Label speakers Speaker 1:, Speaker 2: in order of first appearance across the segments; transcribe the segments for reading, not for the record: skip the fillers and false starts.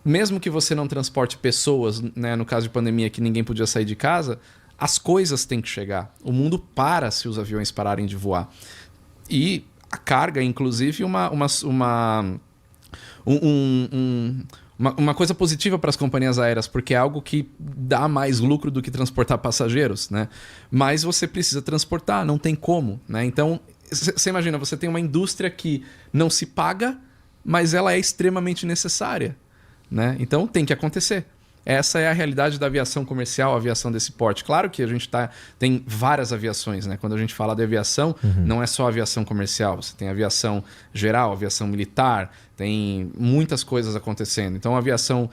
Speaker 1: mesmo que você não transporte pessoas, né, no caso de pandemia que ninguém podia sair de casa, as coisas têm que chegar. O mundo para se os aviões pararem de voar. E a carga, inclusive, uma coisa positiva para as companhias aéreas, porque é algo que dá mais lucro do que transportar passageiros, né? Mas você precisa transportar, não tem como, né? Então, você imagina, você tem uma indústria que não se paga, mas ela é extremamente necessária, né? Então, tem que acontecer. Essa é a realidade da aviação comercial, a aviação desse porte. Claro que a gente tem várias aviações, né? Quando a gente fala de aviação, não é só aviação comercial. Você tem aviação geral, aviação militar, tem muitas coisas acontecendo. Então, a aviação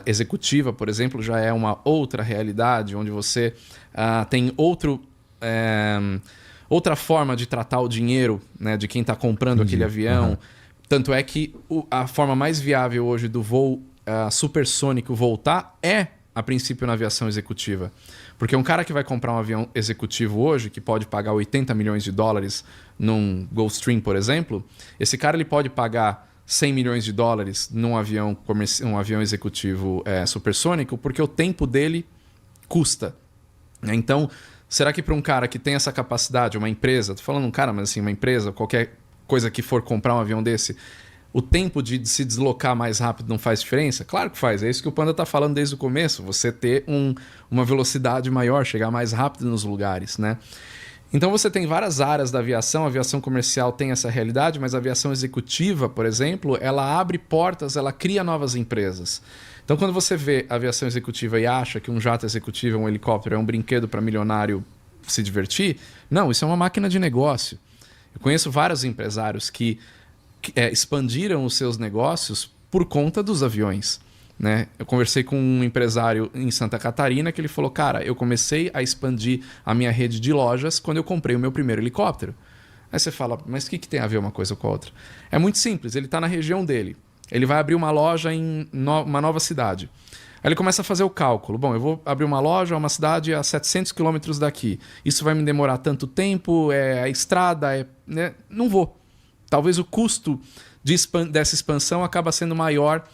Speaker 1: executiva, por exemplo, já é uma outra realidade, onde você tem outra forma de tratar o dinheiro, né, de quem está comprando aquele avião. Tanto é que a forma mais viável hoje do voo supersônico voltar é, a princípio, na aviação executiva. Porque um cara que vai comprar um avião executivo hoje, que pode pagar 80 milhões de dólares num Gulfstream, por exemplo, esse cara ele pode pagar 100 milhões de dólares num avião, um avião executivo supersônico, porque o tempo dele custa. Então, será que para um cara que tem essa capacidade, uma empresa, tô falando um cara, mas assim, uma empresa, qualquer coisa que for comprar um avião desse, o tempo de se deslocar mais rápido não faz diferença? Claro que faz. É isso que o Panda está falando desde o começo. Você ter uma velocidade maior, chegar mais rápido nos lugares, né? Então você tem várias áreas da aviação. A aviação comercial tem essa realidade, mas a aviação executiva, por exemplo, ela abre portas, ela cria novas empresas. Então quando você vê a aviação executiva e acha que um jato executivo, um helicóptero é um brinquedo para milionário se divertir, não, isso é uma máquina de negócio. Eu conheço vários empresários que expandiram os seus negócios por conta dos aviões, né? Eu conversei com um empresário em Santa Catarina que ele falou, cara, eu comecei a expandir a minha rede de lojas quando eu comprei o meu primeiro helicóptero. Aí você fala, mas o que tem a ver uma coisa com a outra? É muito simples, ele está na região dele, ele vai abrir uma loja em uma nova cidade. Aí ele começa a fazer o cálculo. Bom, eu vou abrir uma loja, uma cidade a 700 quilômetros daqui. Isso vai me demorar tanto tempo, a estrada, né? Não vou. Talvez o custo dessa expansão acaba sendo maior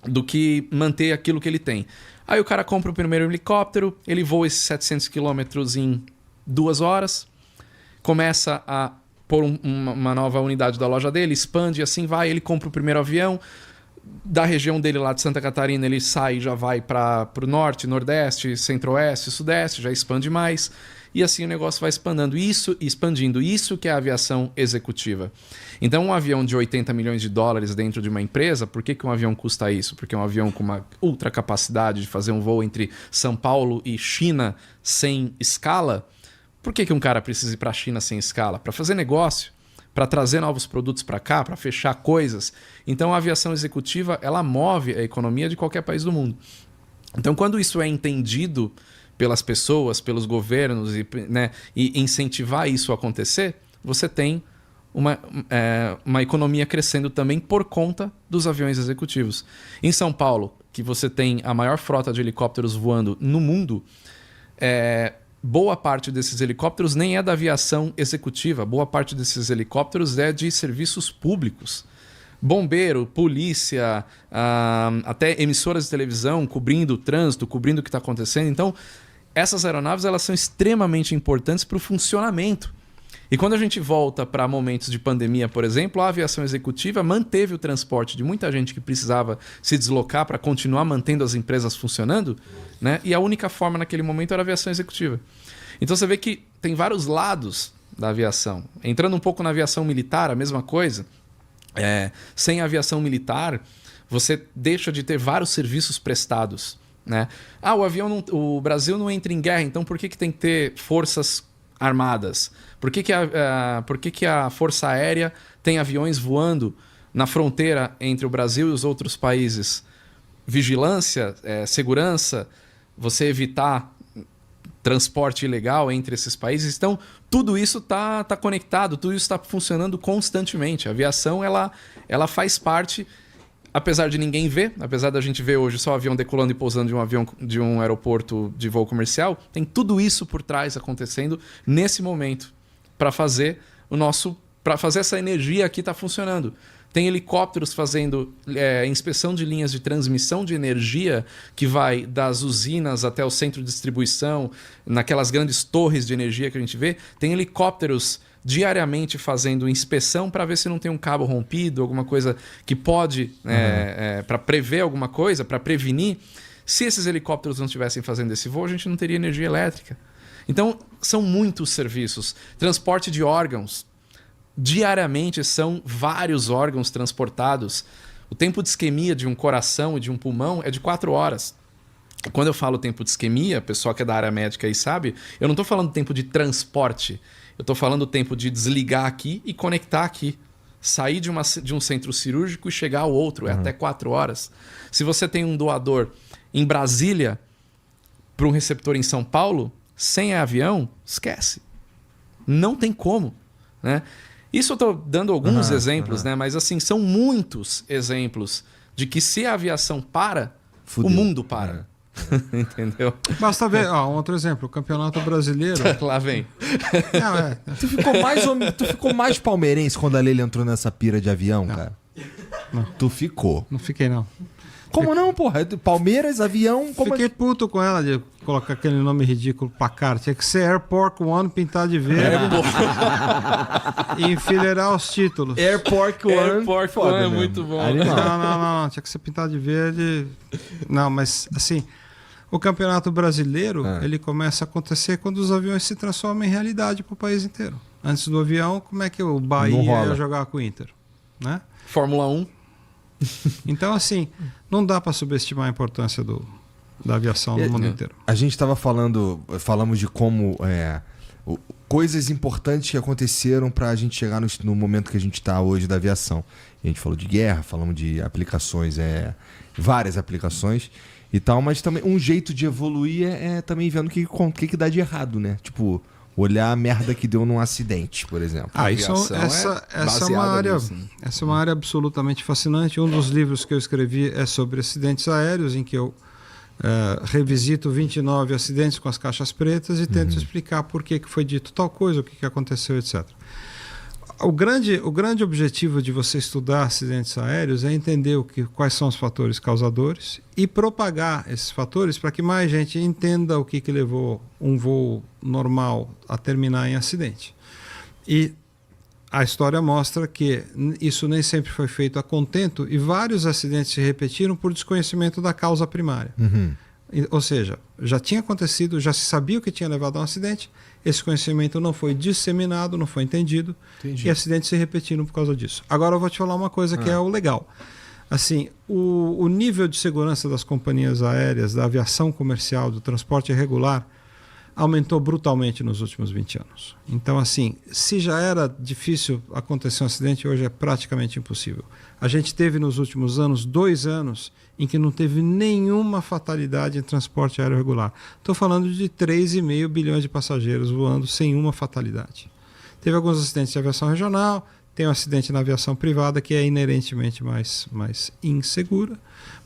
Speaker 1: do que manter aquilo que ele tem. Aí o cara compra o primeiro helicóptero, ele voa esses 700 quilômetros em 2 horas, começa a pôr uma nova unidade da loja dele, expande e assim vai, ele compra o primeiro avião, da região dele lá de Santa Catarina ele sai e já vai para o norte, nordeste, centro-oeste, sudeste, já expande mais. E assim o negócio vai expandindo. Isso que é a aviação executiva. Então um avião de 80 milhões de dólares dentro de uma empresa, por que um avião custa isso? Porque é um avião com uma ultra capacidade de fazer um voo entre São Paulo e China sem escala. Por que um cara precisa ir para a China sem escala? Para fazer negócio, para trazer novos produtos para cá, para fechar coisas. Então a aviação executiva ela move a economia de qualquer país do mundo. Então quando isso é entendido pelas pessoas, pelos governos e incentivar isso a acontecer, você tem uma economia crescendo também por conta dos aviões executivos. Em São Paulo, que você tem a maior frota de helicópteros voando no mundo, boa parte desses helicópteros nem é da aviação executiva, boa parte desses helicópteros é de serviços públicos. Bombeiro, polícia, até emissoras de televisão cobrindo o trânsito, cobrindo o que está acontecendo. Então, essas aeronaves elas são extremamente importantes para o funcionamento. E quando a gente volta para momentos de pandemia, por exemplo, a aviação executiva manteve o transporte de muita gente que precisava se deslocar para continuar mantendo as empresas funcionando, né? E a única forma naquele momento era a aviação executiva. Então você vê que tem vários lados da aviação. Entrando um pouco na aviação militar, a mesma coisa. Sem a aviação militar, você deixa de ter vários serviços prestados, né? O Brasil não entra em guerra, então por que tem que ter forças armadas? Por que a Força Aérea tem aviões voando na fronteira entre o Brasil e os outros países? Vigilância, segurança, você evitar transporte ilegal entre esses países. Então, tudo isso está conectado, tudo isso está funcionando constantemente. A aviação ela faz parte, apesar de ninguém ver, apesar da gente ver hoje só o avião decolando e pousando de um aeroporto de voo comercial, tem tudo isso por trás acontecendo nesse momento para fazer essa energia aqui estar funcionando. Tem helicópteros fazendo inspeção de linhas de transmissão de energia que vai das usinas até o centro de distribuição, naquelas grandes torres de energia que a gente vê. Tem helicópteros diariamente fazendo inspeção para ver se não tem um cabo rompido, alguma coisa que pode, para prever alguma coisa, para prevenir. Se esses helicópteros não estivessem fazendo esse voo, a gente não teria energia elétrica. Então, são muitos serviços. Transporte de órgãos. Diariamente são vários órgãos transportados. O tempo de isquemia de um coração e de um pulmão é de 4 horas. Quando eu falo tempo de isquemia, o pessoal que é da área médica aí sabe, eu não estou falando tempo de transporte. Eu estou falando do tempo de desligar aqui e conectar aqui. Sair de um centro cirúrgico e chegar ao outro. É até 4 horas. Se você tem um doador em Brasília para um receptor em São Paulo, sem avião, esquece. Não tem como, né? Isso eu estou dando alguns exemplos, né? Mas assim, são muitos exemplos de que se a aviação para, o mundo para. Entendeu?
Speaker 2: Basta ver, um outro exemplo, o Campeonato Brasileiro.
Speaker 1: Lá vem.
Speaker 2: Não,
Speaker 3: Tu ficou mais palmeirense quando a Leila entrou nessa pira de avião, cara?
Speaker 2: Não.
Speaker 3: Tu ficou.
Speaker 2: Não fiquei, não.
Speaker 3: Como não, porra? Palmeiras, avião...
Speaker 2: Fiquei puto com ela de colocar aquele nome ridículo pra cara. Tinha que ser Airport One pintado de verde. E enfileirar os títulos.
Speaker 3: Airport One.
Speaker 1: Airport One é muito bom.
Speaker 2: Não. Tinha que ser pintado de verde. Não, mas assim... O Campeonato Brasileiro, ele começa a acontecer quando os aviões se transformam em realidade pro país inteiro. Antes do avião, como é que o Bahia ia jogar com o Inter? Né?
Speaker 1: Fórmula 1.
Speaker 2: Então, assim, não dá para subestimar a importância da aviação no mundo inteiro.
Speaker 3: A gente estava falamos de como coisas importantes que aconteceram para a gente chegar no momento que a gente está hoje da aviação. A gente falou de guerra, falamos de aplicações, várias aplicações e tal, mas também um jeito de evoluir é também vendo o que dá de errado, né? Tipo, olhar a merda que deu num acidente, por exemplo.
Speaker 2: Essa é uma área absolutamente fascinante. Um dos livros que eu escrevi é sobre acidentes aéreos, em que eu revisito 29 acidentes com as caixas pretas e tento explicar por que foi dito tal coisa, o que aconteceu, etc. O grande objetivo de você estudar acidentes aéreos é entender quais são os fatores causadores e propagar esses fatores para que mais gente entenda o que levou um voo normal a terminar em acidente. E a história mostra que isso nem sempre foi feito a contento e vários acidentes se repetiram por desconhecimento da causa primária. Ou seja, já tinha acontecido, já se sabia o que tinha levado a um acidente, esse conhecimento não foi disseminado, não foi entendido. Entendi. E acidentes se repetiram por causa disso. Agora eu vou te falar uma coisa que é o legal. Assim, o nível de segurança das companhias aéreas, da aviação comercial, do transporte regular, aumentou brutalmente nos últimos 20 anos. Então, assim, se já era difícil acontecer um acidente, hoje é praticamente impossível. A gente teve nos últimos anos 2 anos em que não teve nenhuma fatalidade em transporte aéreo regular. Estou falando de 3,5 bilhões de passageiros voando sem uma fatalidade. Teve alguns acidentes de aviação regional, tem um acidente na aviação privada que é inerentemente mais insegura,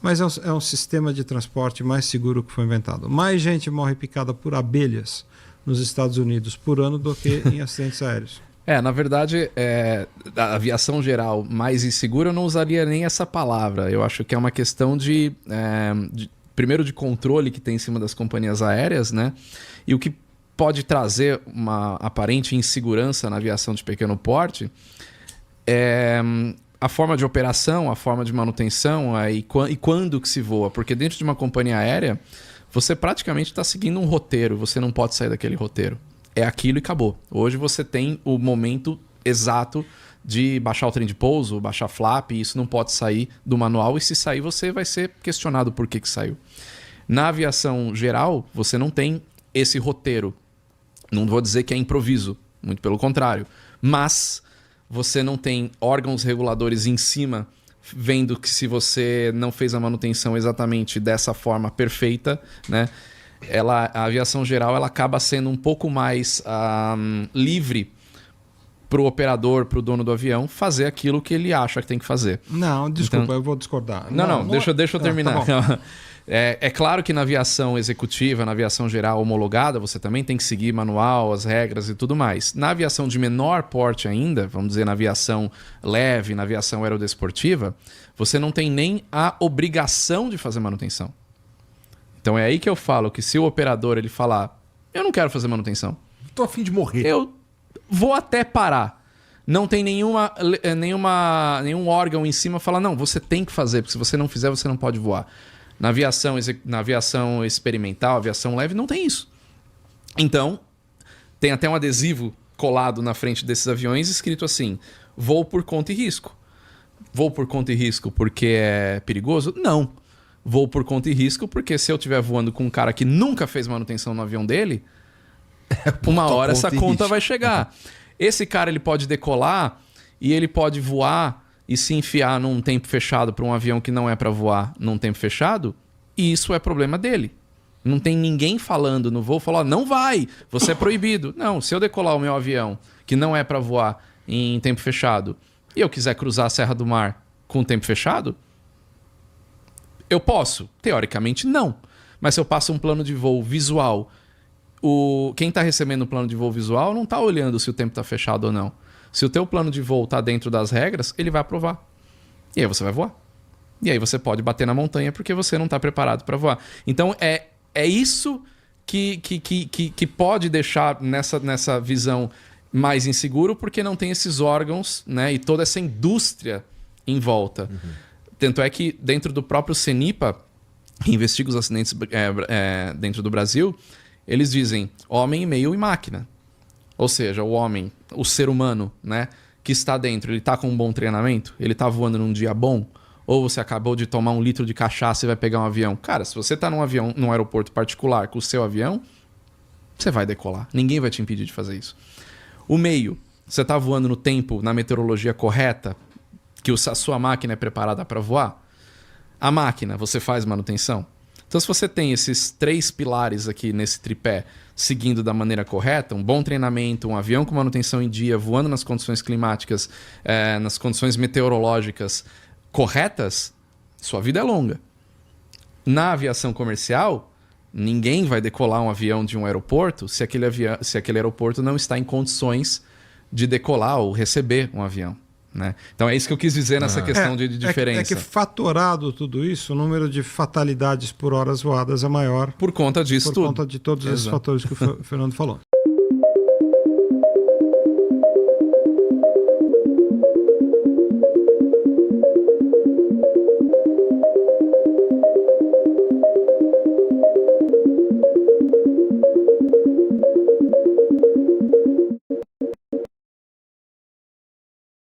Speaker 2: mas é um sistema de transporte mais seguro que foi inventado. Mais gente morre picada por abelhas nos Estados Unidos por ano do que em acidentes aéreos.
Speaker 1: Na verdade, a aviação geral mais insegura, eu não usaria nem essa palavra. Eu acho que é uma questão primeiro, de controle que tem em cima das companhias aéreas, né? E o que pode trazer uma aparente insegurança na aviação de pequeno porte é a forma de operação, a forma de manutenção e quando que se voa. Porque dentro de uma companhia aérea, você praticamente está seguindo um roteiro, você não pode sair daquele roteiro. É aquilo e acabou. Hoje você tem o momento exato de baixar o trem de pouso, baixar flap, e isso não pode sair do manual, e se sair você vai ser questionado por que saiu. Na aviação geral, você não tem esse roteiro. Não vou dizer que é improviso, muito pelo contrário. Mas você não tem órgãos reguladores em cima vendo que se você não fez a manutenção exatamente dessa forma perfeita, né? A aviação geral ela acaba sendo um pouco mais livre para o operador, para o dono do avião, fazer aquilo que ele acha que tem que fazer.
Speaker 2: Não, desculpa, eu vou discordar.
Speaker 1: Deixa eu terminar.
Speaker 2: Tá
Speaker 1: É claro que na aviação executiva, na aviação geral homologada, você também tem que seguir manual, as regras e tudo mais. Na aviação de menor porte ainda, vamos dizer na aviação leve, na aviação aerodesportiva, você não tem nem a obrigação de fazer manutenção. Então é aí que eu falo que se o operador ele falar, eu não quero fazer manutenção.
Speaker 3: Tô a fim de morrer.
Speaker 1: Eu vou até parar. Não tem nenhum órgão em cima que fala, não, você tem que fazer, porque se você não fizer, você não pode voar. Na aviação experimental, aviação leve, não tem isso. Então, tem até um adesivo colado na frente desses aviões escrito assim, voo por conta e risco. Voo por conta e risco porque é perigoso? Não. Voo por conta e risco porque se eu estiver voando com um cara que nunca fez manutenção no avião dele, uma hora essa conta vai chegar. Esse cara ele pode decolar e ele pode voar e se enfiar num tempo fechado para um avião que não é para voar num tempo fechado, e isso é problema dele. Não tem ninguém falando no voo, falando, não vai, você é proibido. Não, se eu decolar o meu avião que não é para voar em tempo fechado e eu quiser cruzar a Serra do Mar com tempo fechado, eu posso? Teoricamente não. Mas se eu passo um plano de voo visual, quem está recebendo o plano de voo visual não está olhando se o tempo está fechado ou não. Se o teu plano de voo está dentro das regras, ele vai aprovar. E aí você vai voar. E aí você pode bater na montanha porque você não está preparado para voar. Então é isso que pode deixar nessa visão mais inseguro, porque não tem esses órgãos, né, e toda essa indústria em volta. Uhum. Tanto é que dentro do próprio CENIPA, que investiga os acidentes dentro do Brasil, eles dizem homem, meio e máquina. Ou seja, o homem, o ser humano, né, que está dentro, ele está com um bom treinamento? Ele está voando num dia bom? Ou você acabou de tomar 1 litro de cachaça e vai pegar um avião? Cara, se você está num aeroporto particular com o seu avião, você vai decolar. Ninguém vai te impedir de fazer isso. O meio, você está voando no tempo, na meteorologia correta, que a sua máquina é preparada para voar? A máquina, você faz manutenção? Então, se você tem esses 3 pilares aqui nesse tripé seguindo da maneira correta, um bom treinamento, um avião com manutenção em dia, voando nas condições climáticas, nas condições meteorológicas corretas, sua vida é longa. Na aviação comercial, ninguém vai decolar um avião de um aeroporto se aquele aeroporto não está em condições de decolar ou receber um avião. Né? Então é isso que eu quis dizer nessa questão de diferença.
Speaker 2: É que fatorado tudo isso, o número de fatalidades por horas voadas é maior.
Speaker 1: Por conta disso
Speaker 2: por conta de todos esses fatores que o Fernando falou.